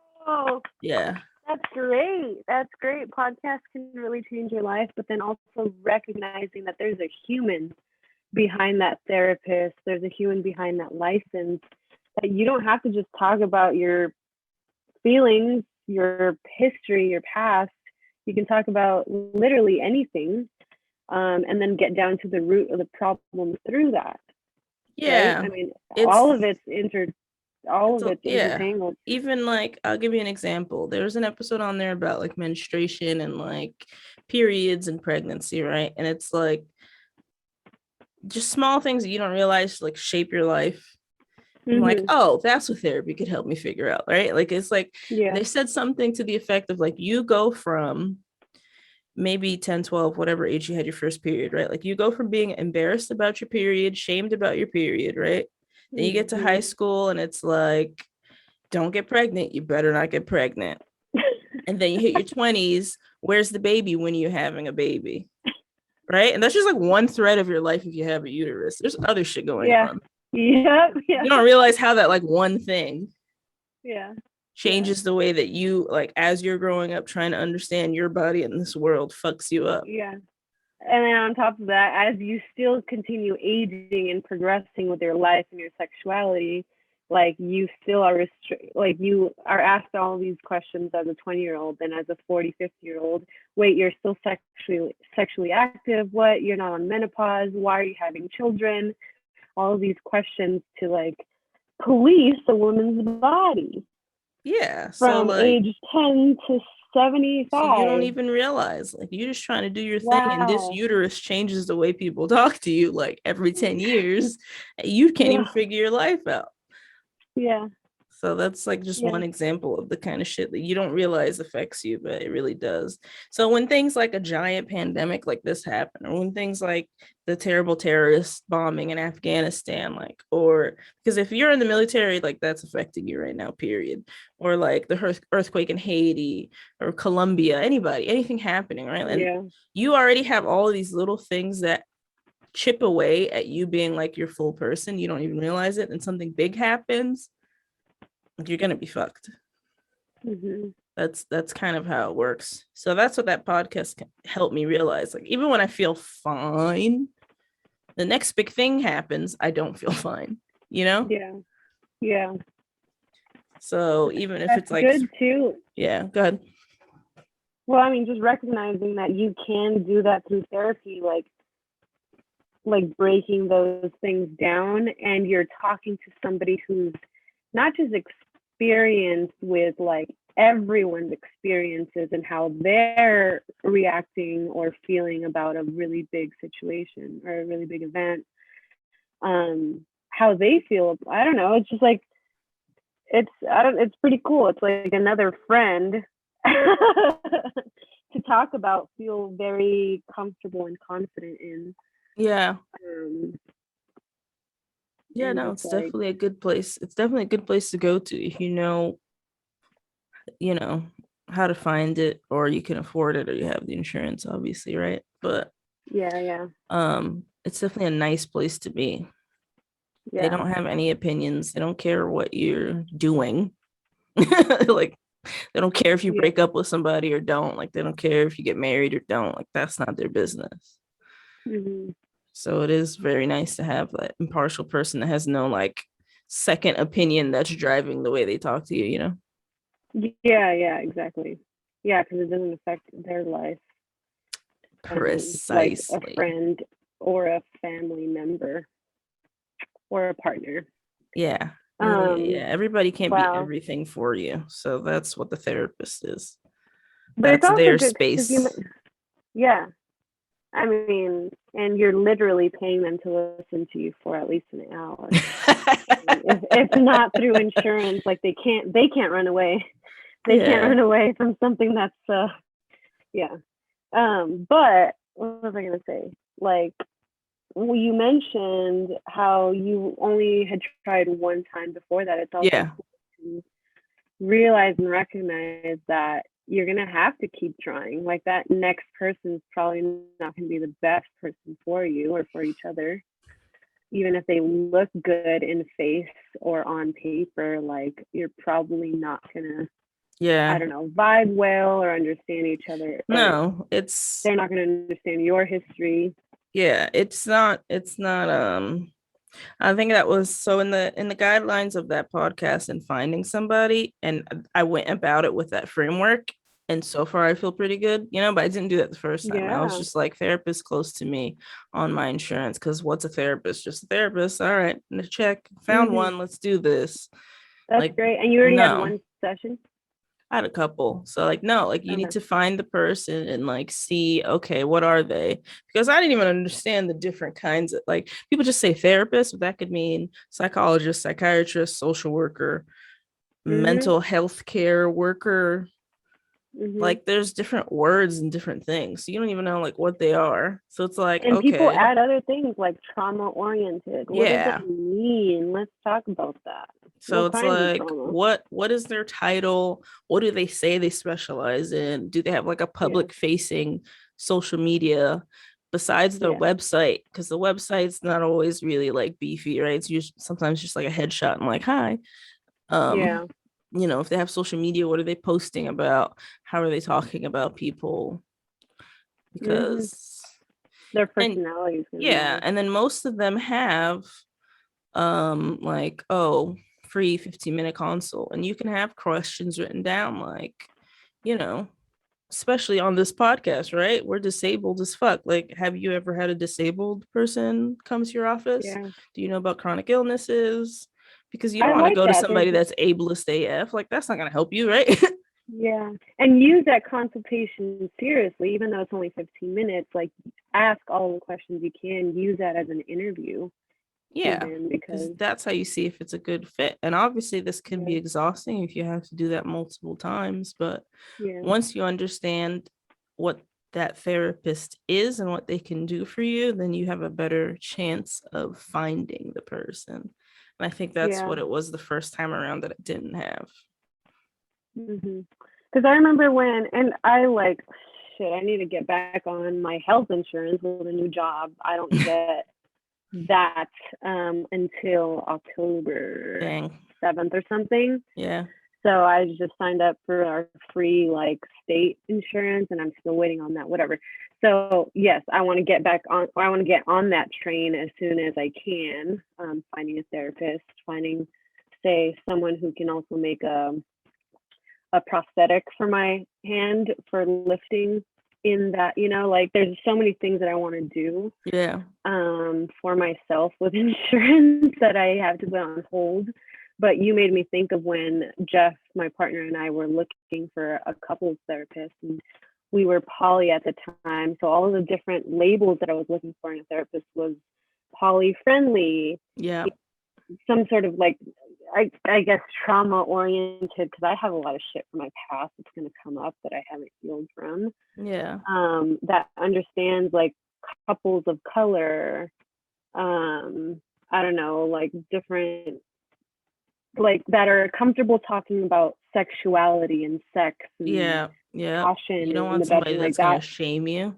Yeah. That's great. That's great. Podcasts can really change your life, but then also recognizing that there's a human behind that therapist, there's a human behind that license, that you don't have to just talk about your feelings, your history, your past. You can talk about literally anything, and then get down to the root of the problem through that. Yeah. Right? I mean, It's all of it's intertangled. Even like I'll give you an example. There was an episode on there about like menstruation and like periods and pregnancy, right? And it's like just small things that you don't realize like shape your life. I'm like, oh, that's what therapy could help me figure out, right? Like it's like they said something to the effect of like you go from maybe 10, 12, whatever age you had your first period, right? Like you go from being embarrassed about your period, shamed about your period, right? Then you get to high school and it's like, don't get pregnant. You better not get pregnant. And then you hit your 20s. Where's the baby when you're having a baby? Right. And that's just like one thread of your life if you have a uterus. There's other shit going on. Yeah. You don't realize how that like one thing changes the way that you like as you're growing up trying to understand your body in this world fucks you up. Yeah. And then on top of that, as you still continue aging and progressing with your life and your sexuality, like you still are like you are asked all these questions as a 20-year-old and as a 40, 50-year-old. Wait, you're still sexually active? What? You're not on menopause? Why are you having children? All of these questions to like police a woman's body. Yeah. From like, age 10 to 75. So you don't even realize, like you're just trying to do your thing, and this uterus changes the way people talk to you like every 10 years. You can't even figure your life out. Yeah. So that's like just one example of the kind of shit that you don't realize affects you, but it really does. So when things like a giant pandemic like this happen, or when things like the terrible terrorist bombing in Afghanistan, like, or because if you're in the military, like that's affecting you right now, period. Or like the earthquake in Haiti or Colombia, anything happening, right? And you already have all of these little things that chip away at you being like your full person. You don't even realize it. And something big happens, you're gonna be fucked. Mhm. That's kind of how it works. So that's what that podcast helped me realize. Like, even when I feel fine, the next big thing happens, I don't feel fine, you know? Yeah. Yeah. So even if That's it's like, good too. yeah, go ahead. Well, I mean, just recognizing that you can do that through therapy, like breaking those things down, and you're talking to somebody who's not just experienced with like everyone's experiences and how they're reacting or feeling about a really big situation or a really big event, how they feel. I don't know. It's just like it's pretty cool. It's like another friend to talk about, feel very comfortable and confident in. Yeah. Um, Yeah, and no, just it's like, definitely a good place. It's definitely a good place to go to if you know how to find it, or you can afford it, or you have the insurance, obviously, right? But yeah, yeah, it's definitely a nice place to be. They yeah, don't have any opinions. They don't care what you're doing. Like, they don't care if you yeah. break up with somebody or don't. Like, they don't care if you get married or don't. Like, that's not their business. Hmm. So it is very nice to have that impartial person that has no like second opinion that's driving the way they talk to you, you know? Yeah, yeah, exactly. Yeah, because it doesn't affect their life, like a Precisely. friend or a family member or a partner. Yeah. Yeah, yeah, Um, yeah. Everybody can't be wow. everything for you. So that's what the therapist is. But it's That's also their good because you, space. yeah, I mean, and you're literally paying them to listen to you for at least an hour. If not through insurance, like they can't run away. They can't Yeah. run away from something that's yeah. But what was I gonna say? Like, well, you mentioned how you only had tried one time before that. It's also Yeah. cool to realize and recognize that you're gonna have to keep trying. Like, that next person's probably not gonna be the best person for you or for each other, even if they look good in face or on paper. Like, you're probably not gonna, I Yeah. don't know, vibe well or understand each other, or No, it's they're not gonna understand your history. yeah, it's not I think that was so in the guidelines of that podcast and finding somebody, and I went about it with that framework. And so far I feel pretty good, but I didn't do that the first time. I was Yeah. just like, therapist close to me on my insurance. Because what's a therapist? Just a therapist. All right, check. Found Hmm. one. Let's do this. That's Like, great. And you already had no. one session? I had a couple. So like, no, like you need Okay. to find the person and like see, okay, what are they? Because I didn't even understand the different kinds of, like, people just say therapist, but that could mean psychologist, psychiatrist, social worker, Mhm. mental health care worker. Mhm. Like, there's different words and different things. So you don't even know like what they are. So it's like, And people okay, add other things like trauma oriented. What does yeah. that mean? Let's talk about that. So What it's kinds of like, trauma? what is their title? What do they say they specialize in? Do they have like a Yeah. public facing social media besides their Yeah. website? Because the website's not always really like beefy, right? It's usually sometimes just like a headshot and like, hi. Yeah. Um, if they have social media, what are they posting about? How are they talking about people? Mhm. Because Their and personality is going to yeah, matter. and then most of them have like, oh, free 15-minute consult, and you can have questions written down, like, you know especially on this podcast, right? We're disabled as fuck. Like, have you ever had a disabled person come to your office? Yeah. Do you know about chronic illnesses? Because you don't I want to like go to that. There's somebody that's ableist AF. Like, that's not going to help you, right? Yeah. And use that consultation seriously, even though it's only 15 minutes. Like, ask all the questions you can. Use that as an interview, Yeah, even, because because that's how you see if it's a good fit. And obviously this can yeah. be exhausting if you have to do that multiple times, but Yeah. once you understand what that therapist is and what they can do for you, then you have a better chance of finding the person. And I think that's Yeah. what it was the first time around that I didn't have. Because I remember when, and I like, shit, I need to get back on my health insurance with a new job. I don't get that until October Dang. 7th or something. Yeah. So I just signed up for our free like state insurance, and I'm still waiting on that, whatever. So yes, I want to get back on, or I want to get on that train as soon as I can. Finding a therapist, finding, say, someone who can also make a prosthetic for my hand for lifting in that, like there's so many things that I want to do Yeah. for myself with insurance that I have to put on hold. But you made me think of when Jeff, my partner, and I were looking for a couples therapist, and we were poly at the time. So all of the different labels that I was looking for in a therapist was poly friendly, Yeah. some sort of like, I guess trauma oriented, because I have a lot of shit from my past that's going to come up that I haven't healed from. Yeah. That understands like couples of color. I don't know, like different, like that are comfortable talking about sexuality and sex and Yeah. passion You don't in want the somebody bedroom, that's like gonna that. shame you.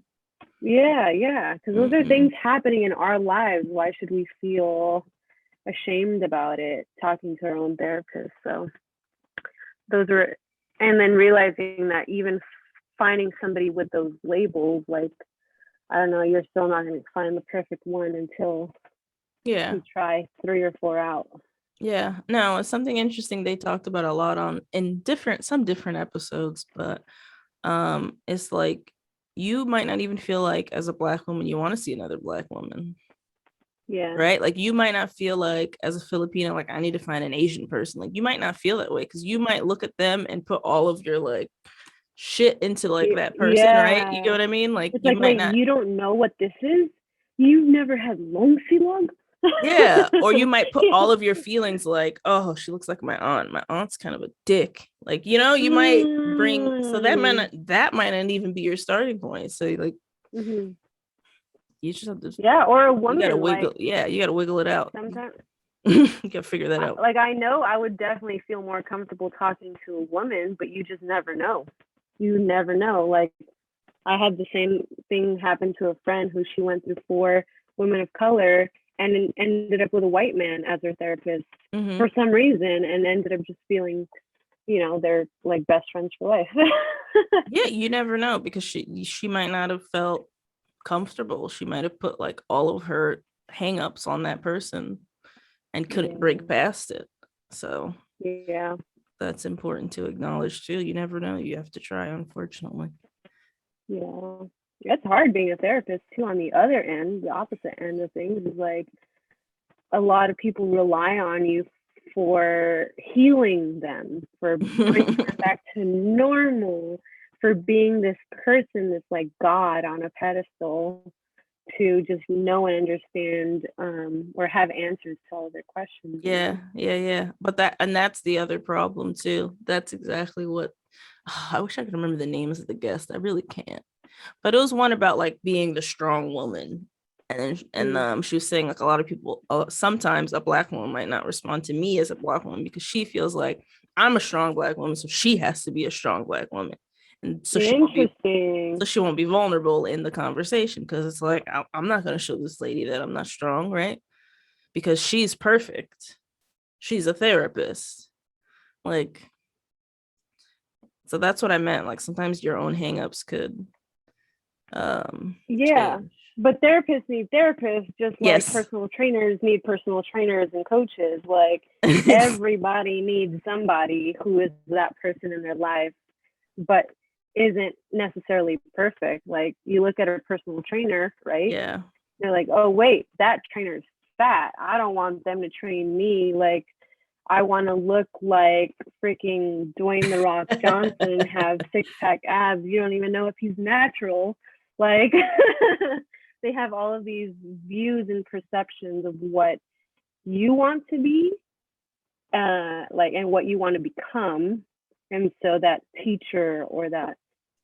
Yeah, because those are Mm-mm. things happening in our lives. Why should we feel ashamed about it talking to our own therapist? So those were, and then realizing that even finding somebody with those labels, like, I don't know, you're still not going to find the perfect one until Yeah. you try 3 or 4 out. Yeah. No, it's something interesting they talked about a lot on in some different episodes, but it's like you might not even feel like as a Black woman you want to see another Black woman. Yeah. Right? Like you might not feel like as a Filipino, like I need to find an Asian person. Like you might not feel that way because you might look at them and put all of your like shit into like that person, right? You get Yeah. what I mean? Like It's you like, might wait, not, you don't know what this is? You've never had long silog? yeah. Or you might put all of your feelings like, oh, she looks like my aunt. My aunt's kind of a dick. Like, you might bring so that might not even be your starting point. So like Mm-hmm. you just have to Yeah, or a you gotta woman, like wiggle it out. sometimes. You gotta figure that out. Like I know I would definitely feel more comfortable talking to a woman, but you just never know. You never know. Like I had the same thing happen to a friend who she went through 4 women of color and ended up with a white man as her therapist Mm-hmm. for some reason, and ended up just feeling, they're like best friends for life. Yeah, you never know because she might not have felt comfortable. She might have put like all of her hangups on that person and couldn't break Yeah. past it. So Yeah. that's important to acknowledge too. You never know. You have to try, unfortunately. Yeah. It's hard being a therapist too. On the other end, the opposite end of things is like a lot of people rely on you for healing them, for bringing them back to normal, for being this person that's like God on a pedestal to just know and understand, or have answers to all their questions. Yeah. But that's the other problem too. That's exactly what I wish I could remember the names of the guests. I really can't. But it was one about like being the strong woman. She was saying like a lot of people, sometimes a Black woman might not respond to me as a Black woman because she feels like I'm a strong Black woman, so she has to be a strong Black woman, and Interesting. so she won't be vulnerable in the conversation because it's like I'm not going to show this lady that I'm not strong, right? Because she's perfect. She's a therapist. Like, so that's what I meant. Like sometimes your own hangups could Yeah. change. But therapists need therapists just like Yes. personal trainers need personal trainers and coaches. Like everybody needs somebody who is that person in their life, but isn't necessarily perfect. Like you look at a personal trainer, right? Yeah. They're like, oh, wait, that trainer's fat. I don't want them to train me. Like, I want to look like freaking Dwayne the Rock Johnson and have 6-pack abs. You don't even know if he's natural. Like, they have all of these views and perceptions of what you want to be, like, and what you want to become. And so that teacher or that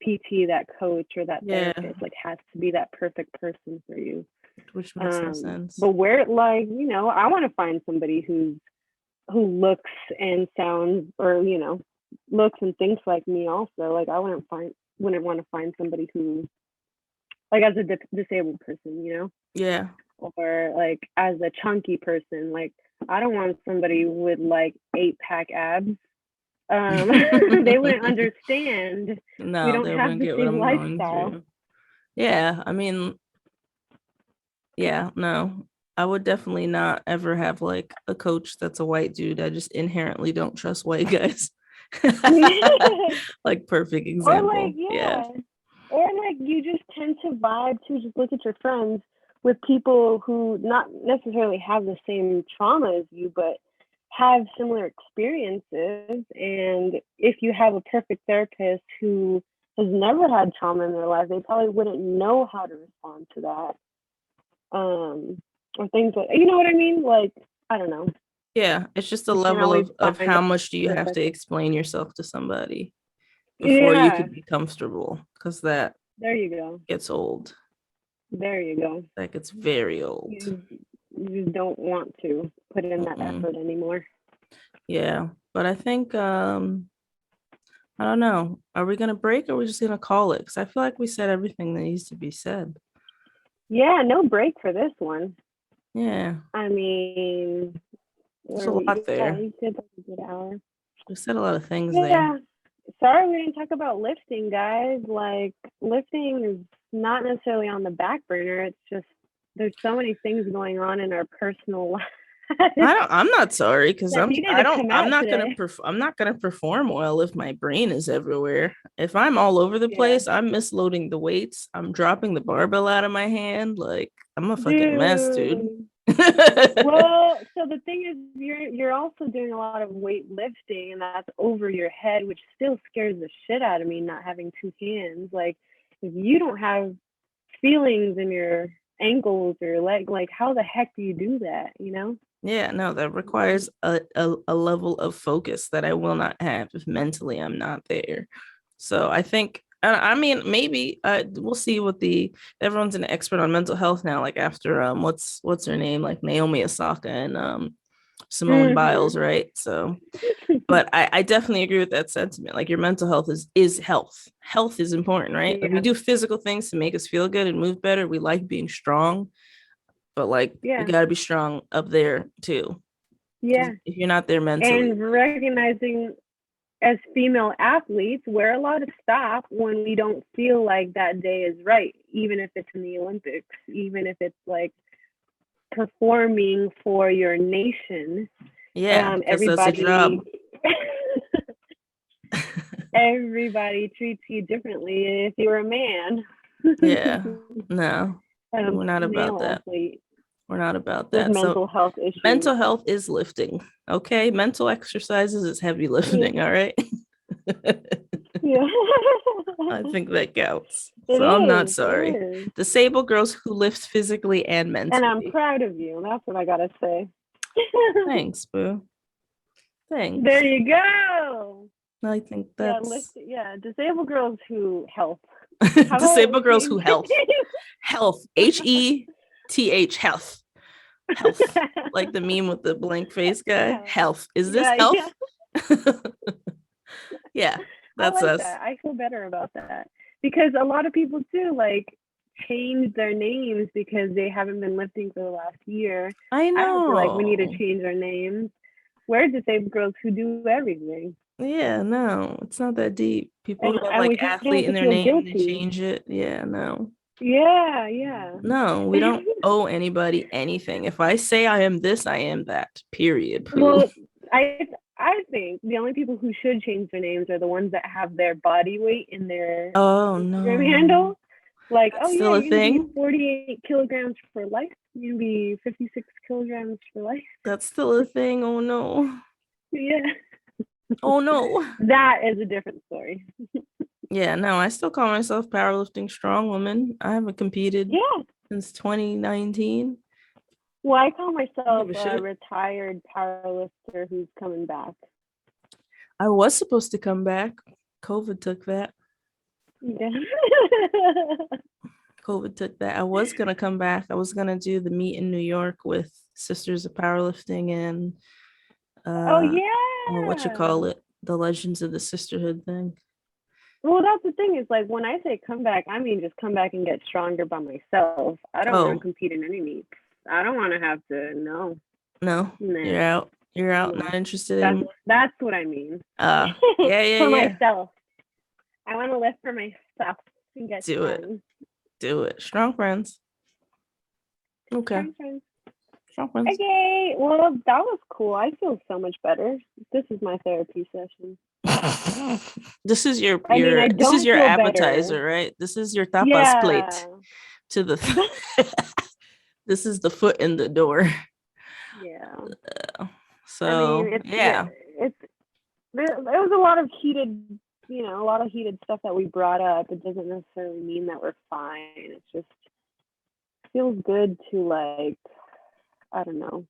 PT, that coach or that therapist, like, has to be that perfect person for you. Which makes no sense. But where, like, I want to find somebody who looks and sounds, or looks and thinks like me also. Like I wouldn't want to find somebody who, like, as a disabled person, Yeah. or like as a chunky person. Like I don't want somebody with like 8-pack abs. They wouldn't understand. We No, don't they have wouldn't the get what same I'm going lifestyle. through. Yeah, I mean, yeah, no, I would definitely not ever have like a coach that's a white dude. I just inherently don't trust white guys. Like perfect Or like, example. Yeah. yeah. Or like you just tend to vibe to just look at your friends with people who not necessarily have the same trauma as you, but have similar experiences. And if you have a perfect therapist who has never had trauma in their life, they probably wouldn't know how to respond to that. Or things like, you know what I mean? Like, I don't know. Yeah, it's just a You can't level always of find how a much do you have to perfect. explain yourself to somebody before you Yeah, could be comfortable, because that there you go. gets old. There you go. That gets very old. You just don't want to put in that Mm-mm. effort anymore. Yeah, but I think I don't know. Are we gonna break or are we just gonna call it? Because I feel like we said everything that needs to be said. Yeah, no break for this one. Yeah, I mean, there's where a we? lot Yeah, there. you said like a good hour. We said a lot of things there. Yeah. Sorry we didn't talk about lifting, guys. Like lifting is not necessarily on the back burner. It's just there's so many things going on in our personal lives I'm not sorry because that needed I to don't come out today. I'm not gonna perform well if my brain is everywhere. If I'm all over the Yeah. place, I'm misloading the weights, I'm dropping the barbell out of my hand, like I'm a fucking mess, dude. Dude. Well, so the thing is, you're also doing a lot of weightlifting, and that's over your head, which still scares the shit out of me. Not having two hands, like if you don't have feelings in your ankles or leg, like how the heck do you do that? You know? Yeah, no, that requires a level of focus that I will not have if mentally I'm not there. So I think, I mean, maybe we'll see what the everyone's an expert on mental health now. Like after what's her name, like Naomi Osaka and Simone Biles, Mm-hmm. right? So, but I definitely agree with that sentiment. Like your mental health is health. Health is important, right? Like we Yeah. do physical things to make us feel good and move better. We like being strong, but like we Yeah. got to be strong up there too. Because Yeah. if you're not there mentally, And recognizing as female athletes, we're allowed to stop when we don't feel like that day is right, even if it's in the Olympics, even if it's like performing for your nation. yeah, because that's a Everybody, job. everybody treats you differently if you're a man. Yeah, no, A we're not about male that. athlete We're not about with that. So mental health issues. mental health is lifting. Okay. Mental exercises is heavy Yeah. lifting. All right. Yeah. I think that counts. It So I'm not is. sorry. It is. Disabled girls who lift physically and And I'm mentally. proud of you. That's what I gotta say. Thanks, Boo. Thanks. There you go. I think Yeah, that's disabled girls who help. How about we disabled girls who change health. Health. HETH. Health. Health. Like the meme with the blank face guy. Health. Health. Is this Yeah, health? yeah. Yeah, I that's like us. that. I feel better about that. Because a lot of people too like change their names because they haven't been lifting for the last year. I I don't feel like we need to know. change our names. We're disabled girls who do everything. Yeah, no, it's not that deep. People who have And like we shouldn't athlete have in to their feel name and they guilty. change it. Yeah, no. Yeah, yeah. No, we don't owe anybody anything. If I say I am this, I am that. Period. Pooh. Well, I I think the only people who should change their names are the ones that have their body weight in their Oh Instagram no. handle. Like, oh That's yeah, still a you're gonna be thing. 48 kilograms for life. You're gonna be 56 kilograms for life. That's still a thing. Oh no. Yeah, Oh no. that is a different story. Yeah, no, I still call myself powerlifting strong woman. I haven't competed Yeah. since 2019. Well, I call Don't give myself a a shit. retired powerlifter who's coming back. I was supposed to come back. COVID took that. Yeah. COVID took that. I was gonna come back. I was gonna do the meet in New York with Sisters of Powerlifting and Oh uh what you yeah. call it, the Legends of the Sisterhood thing. Well, that's the thing is like when I say come back, I mean just come back and get stronger by myself. I don't want to Oh compete in any meets. I don't want to have to. No, no, nah. you're out. You're out, you know, not interested that's anymore. that's what I mean. Yeah, yeah, For yeah. myself. I want to live for myself and get Do it. strong. Do it. Strong friends. Okay. Strong friends. Strong friends. Okay, well, that was cool. I feel so much better. This is my therapy session. This is your I mean, I this is don't your feel appetizer, better. right? This is your tapas plate Yeah. to the this is the foot in the door. Yeah. I So mean, yeah. there was a lot of heated stuff that we brought up. It doesn't necessarily mean that we're fine. It's just feels good to, like, I don't know.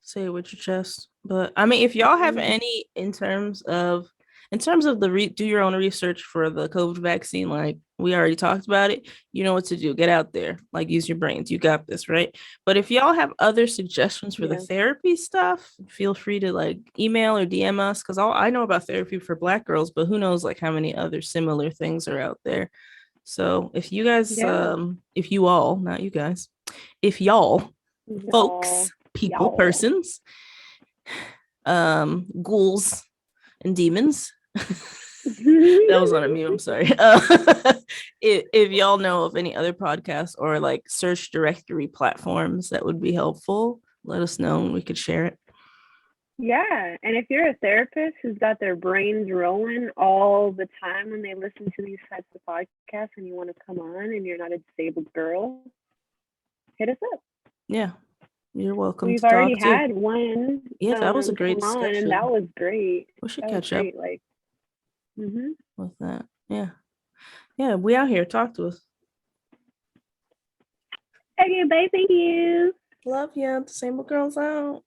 Say it with your chest. But I mean, if y'all have Mm, any in terms of the do your own research for the COVID vaccine, like we already talked about it, you know what to do. Get out there, like use your brains. You got this, right? But if y'all have other suggestions for the yeah. therapy stuff, feel free to like email or DM us because all I know about therapy for Black girls, but who knows like how many other similar things are out there. So if you guys, Yeah. if you all, not you guys, if y'all folks, Y'all. people, Y'all. persons, ghouls and demons. That was on a mute. I'm sorry. If y'all know of any other podcasts or like search directory platforms that would be helpful, let us know and we could share it. Yeah, and if you're a therapist who's got their brains rolling all the time when they listen to these types of podcasts and you want to come on and you're not a disabled girl, hit us up. Yeah, you're welcome We've to already talk too. had one Yeah, that was a great come on, and that discussion. was great. We should That was catch up great. Like, mm-hmm. with that. Yeah. Yeah, we out here. Talk to us. Okay, bye. Thank you. Love you. Disabled girls out.